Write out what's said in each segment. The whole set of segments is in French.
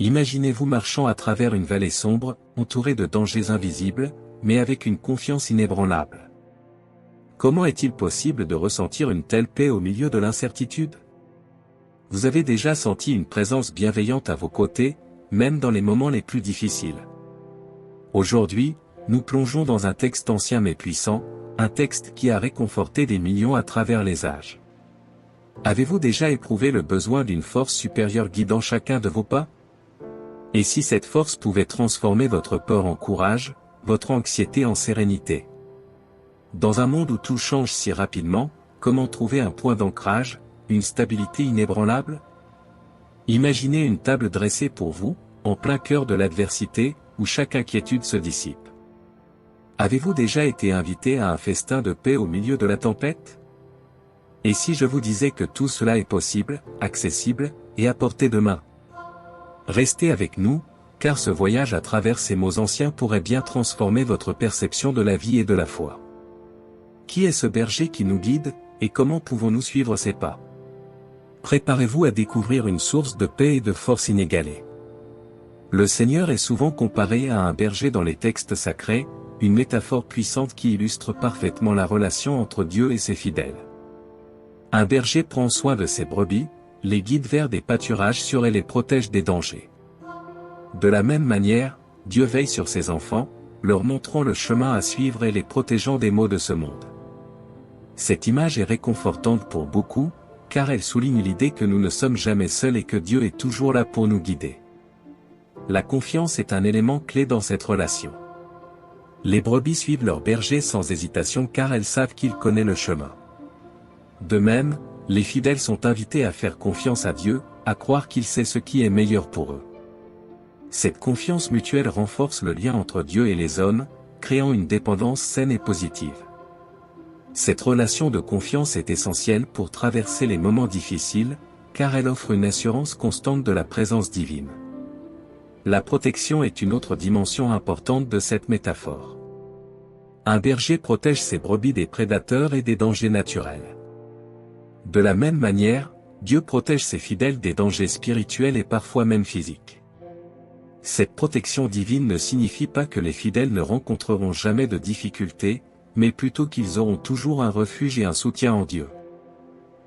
Imaginez-vous marchant à travers une vallée sombre, entourée de dangers invisibles, mais avec une confiance inébranlable. Comment est-il possible de ressentir une telle paix au milieu de l'incertitude? Vous avez déjà senti une présence bienveillante à vos côtés, même dans les moments les plus difficiles. Aujourd'hui, nous plongeons dans un texte ancien mais puissant, un texte qui a réconforté des millions à travers les âges. Avez-vous déjà éprouvé le besoin d'une force supérieure guidant chacun de vos pas? Et si cette force pouvait transformer votre peur en courage, votre anxiété en sérénité? Dans un monde où tout change si rapidement, comment trouver un point d'ancrage, une stabilité inébranlable? Imaginez une table dressée pour vous, en plein cœur de l'adversité, où chaque inquiétude se dissipe. Avez-vous déjà été invité à un festin de paix au milieu de la tempête? Et si je vous disais que tout cela est possible, accessible, et à portée de main? Restez avec nous, car ce voyage à travers ces mots anciens pourrait bien transformer votre perception de la vie et de la foi. Qui est ce berger qui nous guide, et comment pouvons-nous suivre ses pas? Préparez-vous à découvrir une source de paix et de force inégalée. Le Seigneur est souvent comparé à un berger dans les textes sacrés, une métaphore puissante qui illustre parfaitement la relation entre Dieu et ses fidèles. Un berger prend soin de ses brebis, les guide vers des pâturages sûrs et les protège des dangers. De la même manière, Dieu veille sur ses enfants, leur montrant le chemin à suivre et les protégeant des maux de ce monde. Cette image est réconfortante pour beaucoup, car elle souligne l'idée que nous ne sommes jamais seuls et que Dieu est toujours là pour nous guider. La confiance est un élément clé dans cette relation. Les brebis suivent leur berger sans hésitation car elles savent qu'il connaît le chemin. De même, les fidèles sont invités à faire confiance à Dieu, à croire qu'il sait ce qui est meilleur pour eux. Cette confiance mutuelle renforce le lien entre Dieu et les hommes, créant une dépendance saine et positive. Cette relation de confiance est essentielle pour traverser les moments difficiles, car elle offre une assurance constante de la présence divine. La protection est une autre dimension importante de cette métaphore. Un berger protège ses brebis des prédateurs et des dangers naturels. De la même manière, Dieu protège ses fidèles des dangers spirituels et parfois même physiques. Cette protection divine ne signifie pas que les fidèles ne rencontreront jamais de difficultés, mais plutôt qu'ils auront toujours un refuge et un soutien en Dieu.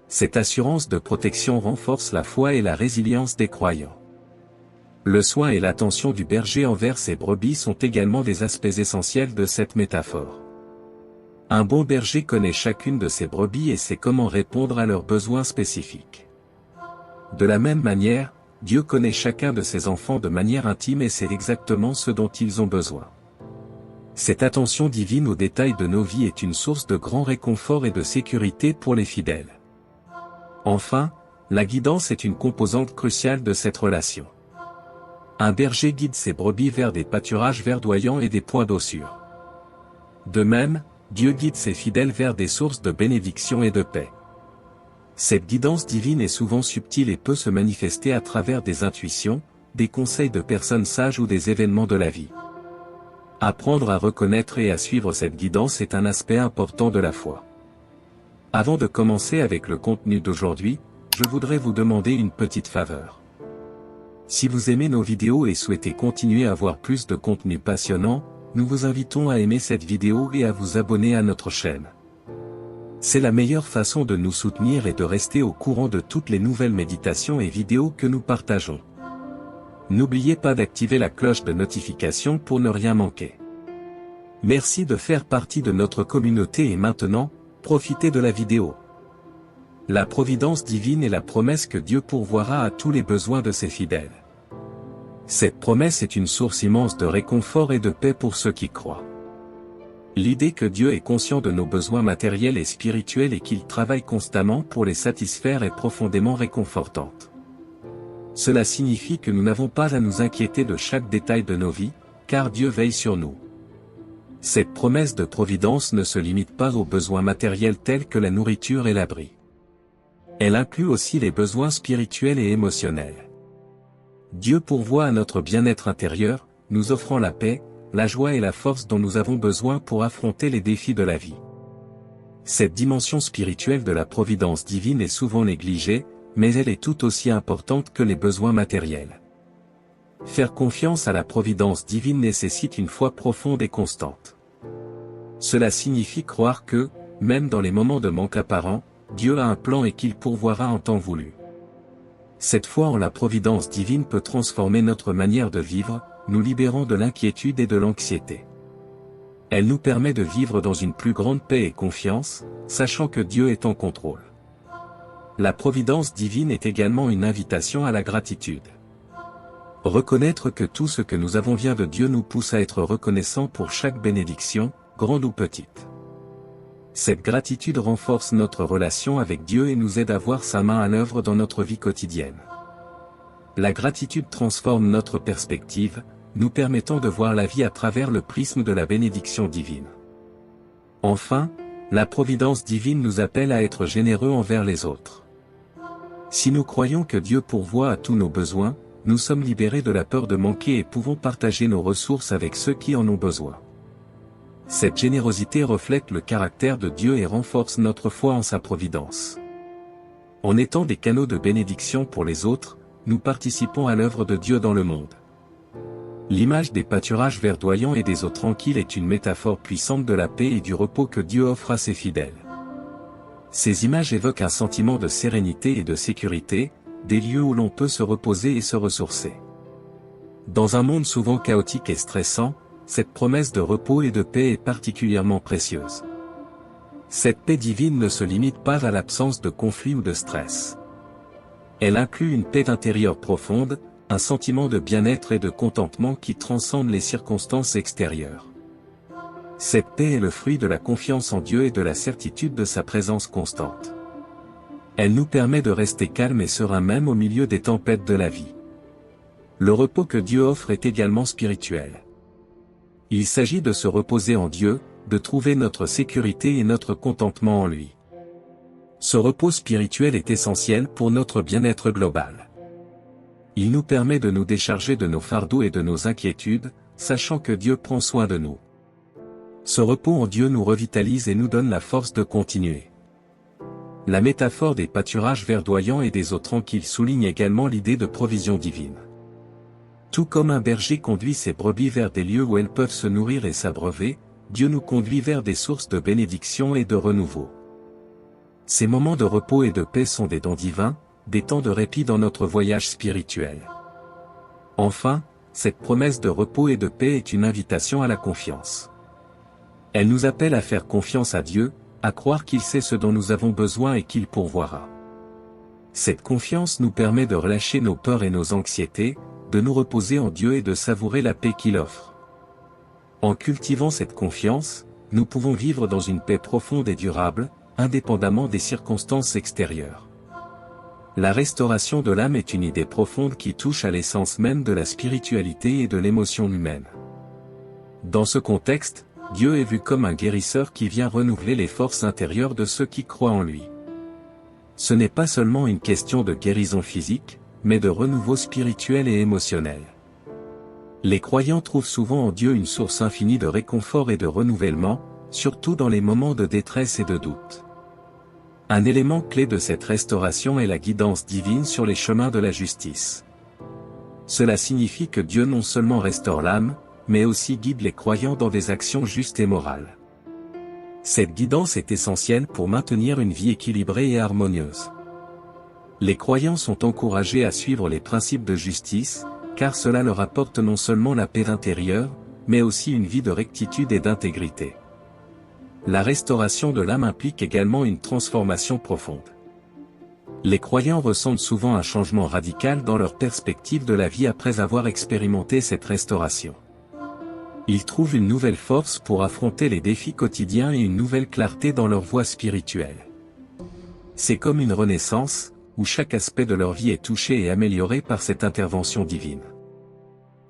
Cette assurance de protection renforce la foi et la résilience des croyants. Le soin et l'attention du berger envers ses brebis sont également des aspects essentiels de cette métaphore. Un bon berger connaît chacune de ses brebis et sait comment répondre à leurs besoins spécifiques. De la même manière, Dieu connaît chacun de ses enfants de manière intime et sait exactement ce dont ils ont besoin. Cette attention divine aux détails de nos vies est une source de grand réconfort et de sécurité pour les fidèles. Enfin, la guidance est une composante cruciale de cette relation. Un berger guide ses brebis vers des pâturages verdoyants et des points d'eau sûrs. De même, Dieu guide ses fidèles vers des sources de bénédiction et de paix. Cette guidance divine est souvent subtile et peut se manifester à travers des intuitions, des conseils de personnes sages ou des événements de la vie. Apprendre à reconnaître et à suivre cette guidance est un aspect important de la foi. Avant de commencer avec le contenu d'aujourd'hui, je voudrais vous demander une petite faveur. Si vous aimez nos vidéos et souhaitez continuer à voir plus de contenu passionnant, nous vous invitons à aimer cette vidéo et à vous abonner à notre chaîne. C'est la meilleure façon de nous soutenir et de rester au courant de toutes les nouvelles méditations et vidéos que nous partageons. N'oubliez pas d'activer la cloche de notification pour ne rien manquer. Merci de faire partie de notre communauté et maintenant, profitez de la vidéo. La providence divine est la promesse que Dieu pourvoira à tous les besoins de ses fidèles. Cette promesse est une source immense de réconfort et de paix pour ceux qui croient. L'idée que Dieu est conscient de nos besoins matériels et spirituels et qu'il travaille constamment pour les satisfaire est profondément réconfortante. Cela signifie que nous n'avons pas à nous inquiéter de chaque détail de nos vies, car Dieu veille sur nous. Cette promesse de providence ne se limite pas aux besoins matériels tels que la nourriture et l'abri. Elle inclut aussi les besoins spirituels et émotionnels. Dieu pourvoit à notre bien-être intérieur, nous offrant la paix, la joie et la force dont nous avons besoin pour affronter les défis de la vie. Cette dimension spirituelle de la providence divine est souvent négligée, mais elle est tout aussi importante que les besoins matériels. Faire confiance à la providence divine nécessite une foi profonde et constante. Cela signifie croire que, même dans les moments de manque apparent, Dieu a un plan et qu'il pourvoira en temps voulu. Cette foi en la providence divine peut transformer notre manière de vivre, nous libérant de l'inquiétude et de l'anxiété. Elle nous permet de vivre dans une plus grande paix et confiance, sachant que Dieu est en contrôle. La providence divine est également une invitation à la gratitude. Reconnaître que tout ce que nous avons vient de Dieu nous pousse à être reconnaissants pour chaque bénédiction, grande ou petite. Cette gratitude renforce notre relation avec Dieu et nous aide à voir sa main à l'œuvre dans notre vie quotidienne. La gratitude transforme notre perspective, nous permettant de voir la vie à travers le prisme de la bénédiction divine. Enfin, la providence divine nous appelle à être généreux envers les autres. Si nous croyons que Dieu pourvoit à tous nos besoins, nous sommes libérés de la peur de manquer et pouvons partager nos ressources avec ceux qui en ont besoin. Cette générosité reflète le caractère de Dieu et renforce notre foi en sa providence. En étant des canaux de bénédiction pour les autres, nous participons à l'œuvre de Dieu dans le monde. L'image des pâturages verdoyants et des eaux tranquilles est une métaphore puissante de la paix et du repos que Dieu offre à ses fidèles. Ces images évoquent un sentiment de sérénité et de sécurité, des lieux où l'on peut se reposer et se ressourcer. Dans un monde souvent chaotique et stressant, cette promesse de repos et de paix est particulièrement précieuse. Cette paix divine ne se limite pas à l'absence de conflits ou de stress. Elle inclut une paix intérieure profonde, un sentiment de bien-être et de contentement qui transcende les circonstances extérieures. Cette paix est le fruit de la confiance en Dieu et de la certitude de sa présence constante. Elle nous permet de rester calmes et sereins même au milieu des tempêtes de la vie. Le repos que Dieu offre est également spirituel. Il s'agit de se reposer en Dieu, de trouver notre sécurité et notre contentement en lui. Ce repos spirituel est essentiel pour notre bien-être global. Il nous permet de nous décharger de nos fardeaux et de nos inquiétudes, sachant que Dieu prend soin de nous. Ce repos en Dieu nous revitalise et nous donne la force de continuer. La métaphore des pâturages verdoyants et des eaux tranquilles souligne également l'idée de provision divine. Tout comme un berger conduit ses brebis vers des lieux où elles peuvent se nourrir et s'abreuver, Dieu nous conduit vers des sources de bénédiction et de renouveau. Ces moments de repos et de paix sont des dons divins, des temps de répit dans notre voyage spirituel. Enfin, cette promesse de repos et de paix est une invitation à la confiance. Elle nous appelle à faire confiance à Dieu, à croire qu'il sait ce dont nous avons besoin et qu'il pourvoira. Cette confiance nous permet de relâcher nos peurs et nos anxiétés, de nous reposer en Dieu et de savourer la paix qu'il offre. En cultivant cette confiance, nous pouvons vivre dans une paix profonde et durable, indépendamment des circonstances extérieures. La restauration de l'âme est une idée profonde qui touche à l'essence même de la spiritualité et de l'émotion humaine. Dans ce contexte, Dieu est vu comme un guérisseur qui vient renouveler les forces intérieures de ceux qui croient en lui. Ce n'est pas seulement une question de guérison physique, mais de renouveau spirituel et émotionnel. Les croyants trouvent souvent en Dieu une source infinie de réconfort et de renouvellement, surtout dans les moments de détresse et de doute. Un élément clé de cette restauration est la guidance divine sur les chemins de la justice. Cela signifie que Dieu non seulement restaure l'âme, mais aussi guide les croyants dans des actions justes et morales. Cette guidance est essentielle pour maintenir une vie équilibrée et harmonieuse. Les croyants sont encouragés à suivre les principes de justice, car cela leur apporte non seulement la paix intérieure, mais aussi une vie de rectitude et d'intégrité. La restauration de l'âme implique également une transformation profonde. Les croyants ressentent souvent un changement radical dans leur perspective de la vie après avoir expérimenté cette restauration. Ils trouvent une nouvelle force pour affronter les défis quotidiens et une nouvelle clarté dans leur voie spirituelle. C'est comme une renaissance, où chaque aspect de leur vie est touché et amélioré par cette intervention divine.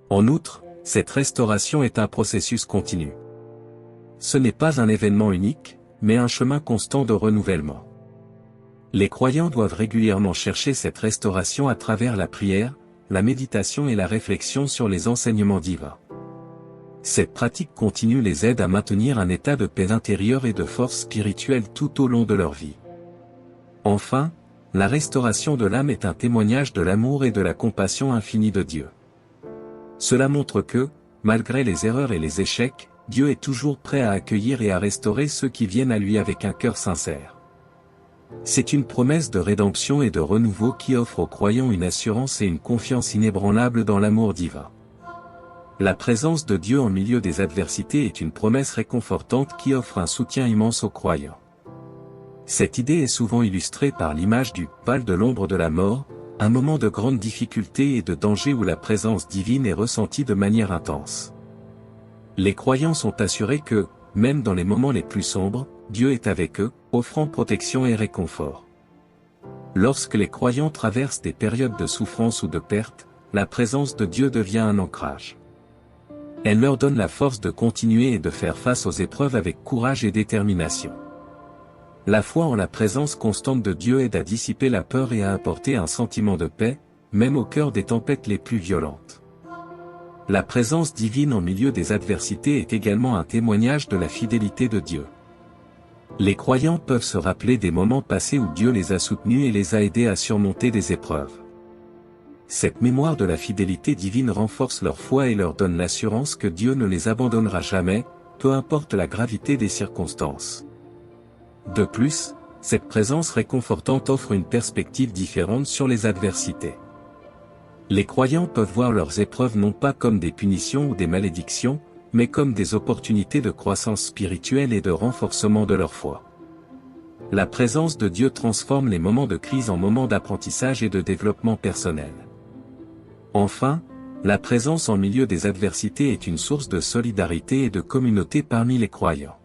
En outre, cette restauration est un processus continu. Ce n'est pas un événement unique, mais un chemin constant de renouvellement. Les croyants doivent régulièrement chercher cette restauration à travers la prière, la méditation et la réflexion sur les enseignements divins. Cette pratique continue les aide à maintenir un état de paix intérieure et de force spirituelle tout au long de leur vie. Enfin, la restauration de l'âme est un témoignage de l'amour et de la compassion infinie de Dieu. Cela montre que, malgré les erreurs et les échecs, Dieu est toujours prêt à accueillir et à restaurer ceux qui viennent à lui avec un cœur sincère. C'est une promesse de rédemption et de renouveau qui offre aux croyants une assurance et une confiance inébranlables dans l'amour divin. La présence de Dieu en milieu des adversités est une promesse réconfortante qui offre un soutien immense aux croyants. Cette idée est souvent illustrée par l'image du « val de l'ombre de la mort », un moment de grande difficulté et de danger où la présence divine est ressentie de manière intense. Les croyants sont assurés que, même dans les moments les plus sombres, Dieu est avec eux, offrant protection et réconfort. Lorsque les croyants traversent des périodes de souffrance ou de perte, la présence de Dieu devient un ancrage. Elle leur donne la force de continuer et de faire face aux épreuves avec courage et détermination. La foi en la présence constante de Dieu aide à dissiper la peur et à apporter un sentiment de paix, même au cœur des tempêtes les plus violentes. La présence divine en milieu des adversités est également un témoignage de la fidélité de Dieu. Les croyants peuvent se rappeler des moments passés où Dieu les a soutenus et les a aidés à surmonter des épreuves. Cette mémoire de la fidélité divine renforce leur foi et leur donne l'assurance que Dieu ne les abandonnera jamais, peu importe la gravité des circonstances. De plus, cette présence réconfortante offre une perspective différente sur les adversités. Les croyants peuvent voir leurs épreuves non pas comme des punitions ou des malédictions, mais comme des opportunités de croissance spirituelle et de renforcement de leur foi. La présence de Dieu transforme les moments de crise en moments d'apprentissage et de développement personnel. Enfin, la présence en milieu des adversités est une source de solidarité et de communauté parmi les croyants.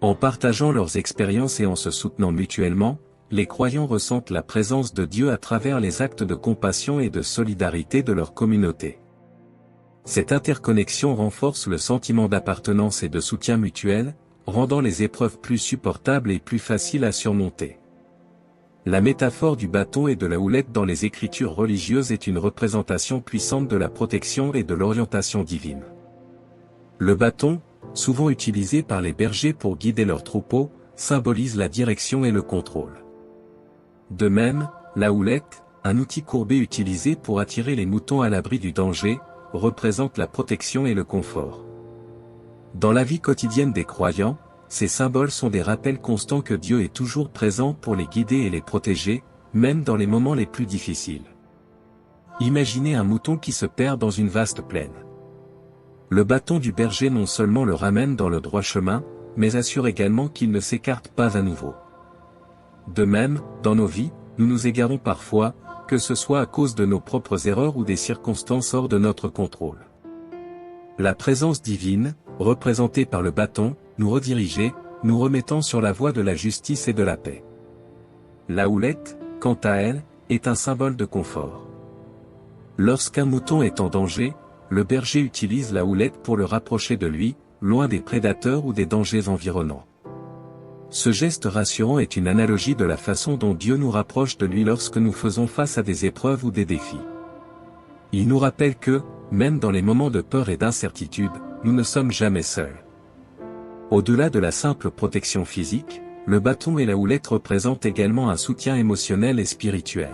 En partageant leurs expériences et en se soutenant mutuellement, les croyants ressentent la présence de Dieu à travers les actes de compassion et de solidarité de leur communauté. Cette interconnexion renforce le sentiment d'appartenance et de soutien mutuel, rendant les épreuves plus supportables et plus faciles à surmonter. La métaphore du bâton et de la houlette dans les écritures religieuses est une représentation puissante de la protection et de l'orientation divine. Le bâton, souvent utilisé par les bergers pour guider leurs troupeaux, symbolise la direction et le contrôle. De même, la houlette, un outil courbé utilisé pour attirer les moutons à l'abri du danger, représente la protection et le confort. Dans la vie quotidienne des croyants, ces symboles sont des rappels constants que Dieu est toujours présent pour les guider et les protéger, même dans les moments les plus difficiles. Imaginez un mouton qui se perd dans une vaste plaine. Le bâton du berger non seulement le ramène dans le droit chemin, mais assure également qu'il ne s'écarte pas à nouveau. De même, dans nos vies, nous nous égarons parfois, que ce soit à cause de nos propres erreurs ou des circonstances hors de notre contrôle. La présence divine, représentée par le bâton, nous redirigeait, nous remettant sur la voie de la justice et de la paix. La houlette, quant à elle, est un symbole de confort. Lorsqu'un mouton est en danger, le berger utilise la houlette pour le rapprocher de lui, loin des prédateurs ou des dangers environnants. Ce geste rassurant est une analogie de la façon dont Dieu nous rapproche de lui lorsque nous faisons face à des épreuves ou des défis. Il nous rappelle que, même dans les moments de peur et d'incertitude, nous ne sommes jamais seuls. Au-delà de la simple protection physique, le bâton et la houlette représentent également un soutien émotionnel et spirituel.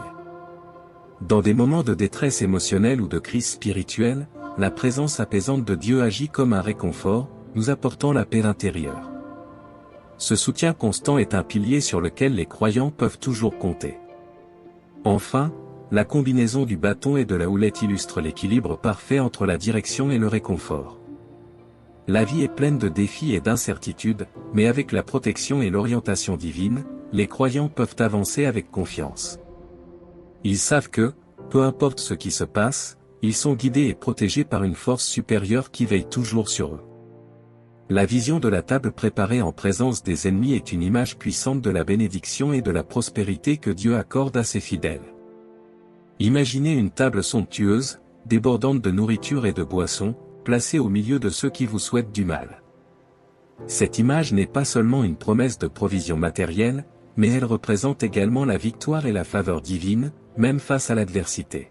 Dans des moments de détresse émotionnelle ou de crise spirituelle, la présence apaisante de Dieu agit comme un réconfort, nous apportant la paix intérieure. Ce soutien constant est un pilier sur lequel les croyants peuvent toujours compter. Enfin, la combinaison du bâton et de la houlette illustre l'équilibre parfait entre la direction et le réconfort. La vie est pleine de défis et d'incertitudes, mais avec la protection et l'orientation divine, les croyants peuvent avancer avec confiance. Ils savent que, peu importe ce qui se passe, ils sont guidés et protégés par une force supérieure qui veille toujours sur eux. La vision de la table préparée en présence des ennemis est une image puissante de la bénédiction et de la prospérité que Dieu accorde à ses fidèles. Imaginez une table somptueuse, débordante de nourriture et de boissons, placée au milieu de ceux qui vous souhaitent du mal. Cette image n'est pas seulement une promesse de provision matérielle, mais elle représente également la victoire et la faveur divine, même face à l'adversité.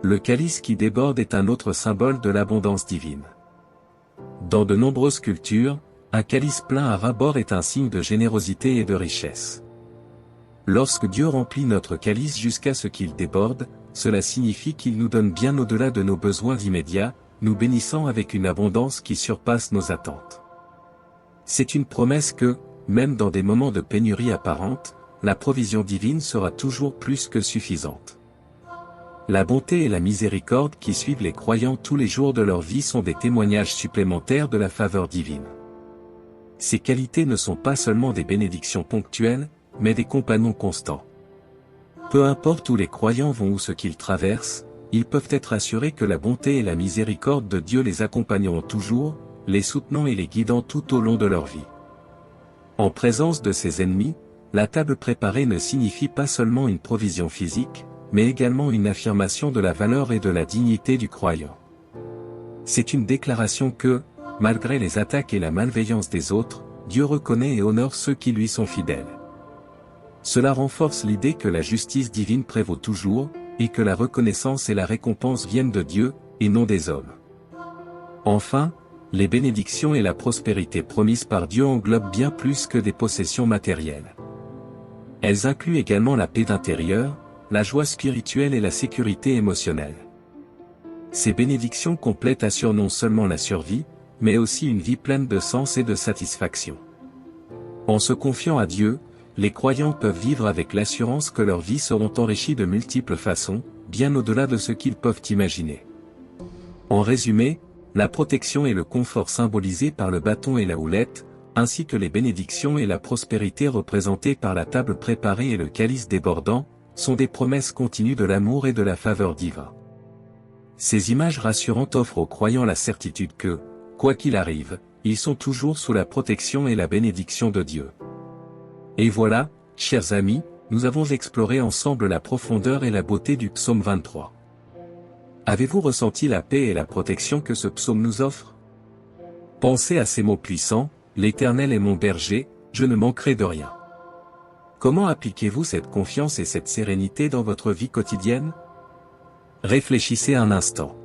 Le calice qui déborde est un autre symbole de l'abondance divine. Dans de nombreuses cultures, un calice plein à ras-bord est un signe de générosité et de richesse. Lorsque Dieu remplit notre calice jusqu'à ce qu'il déborde, cela signifie qu'il nous donne bien au-delà de nos besoins immédiats, nous bénissant avec une abondance qui surpasse nos attentes. C'est une promesse que, même dans des moments de pénurie apparente, la provision divine sera toujours plus que suffisante. La bonté et la miséricorde qui suivent les croyants tous les jours de leur vie sont des témoignages supplémentaires de la faveur divine. Ces qualités ne sont pas seulement des bénédictions ponctuelles, mais des compagnons constants. Peu importe où les croyants vont ou ce qu'ils traversent, ils peuvent être assurés que la bonté et la miséricorde de Dieu les accompagneront toujours, les soutenant et les guidant tout au long de leur vie. En présence de ses ennemis, la table préparée ne signifie pas seulement une provision physique, mais également une affirmation de la valeur et de la dignité du croyant. C'est une déclaration que, malgré les attaques et la malveillance des autres, Dieu reconnaît et honore ceux qui lui sont fidèles. Cela renforce l'idée que la justice divine prévaut toujours, et que la reconnaissance et la récompense viennent de Dieu, et non des hommes. Enfin, les bénédictions et la prospérité promises par Dieu englobent bien plus que des possessions matérielles. Elles incluent également la paix intérieure, la joie spirituelle et la sécurité émotionnelle. Ces bénédictions complètes assurent non seulement la survie, mais aussi une vie pleine de sens et de satisfaction. En se confiant à Dieu, les croyants peuvent vivre avec l'assurance que leurs vies seront enrichies de multiples façons, bien au-delà de ce qu'ils peuvent imaginer. En résumé, la protection et le confort symbolisés par le bâton et la houlette, ainsi que les bénédictions et la prospérité représentées par la table préparée et le calice débordant, sont des promesses continues de l'amour et de la faveur divine. Ces images rassurantes offrent aux croyants la certitude que, quoi qu'il arrive, ils sont toujours sous la protection et la bénédiction de Dieu. Et voilà, chers amis, nous avons exploré ensemble la profondeur et la beauté du psaume 23. Avez-vous ressenti la paix et la protection que ce psaume nous offre? Pensez à ces mots puissants, « L'Éternel est mon berger, je ne manquerai de rien ». Comment appliquez-vous cette confiance et cette sérénité dans votre vie quotidienne? Réfléchissez un instant.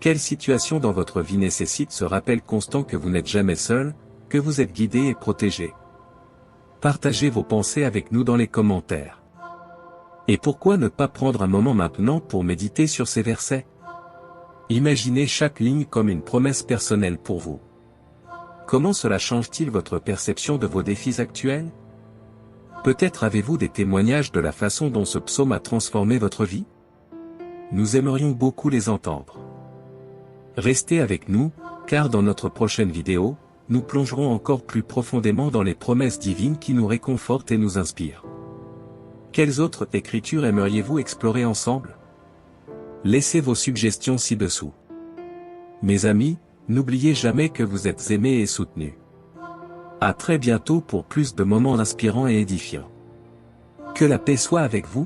Quelle situation dans votre vie nécessite ce rappel constant que vous n'êtes jamais seul, que vous êtes guidé et protégé? Partagez vos pensées avec nous dans les commentaires. Et pourquoi ne pas prendre un moment maintenant pour méditer sur ces versets? Imaginez chaque ligne comme une promesse personnelle pour vous. Comment cela change-t-il votre perception de vos défis actuels? Peut-être avez-vous des témoignages de la façon dont ce psaume a transformé votre vie? Nous aimerions beaucoup les entendre. Restez avec nous, car dans notre prochaine vidéo, nous plongerons encore plus profondément dans les promesses divines qui nous réconfortent et nous inspirent. Quelles autres écritures aimeriez-vous explorer ensemble? Laissez vos suggestions ci-dessous. Mes amis, n'oubliez jamais que vous êtes aimés et soutenus. À très bientôt pour plus de moments inspirants et édifiants. Que la paix soit avec vous.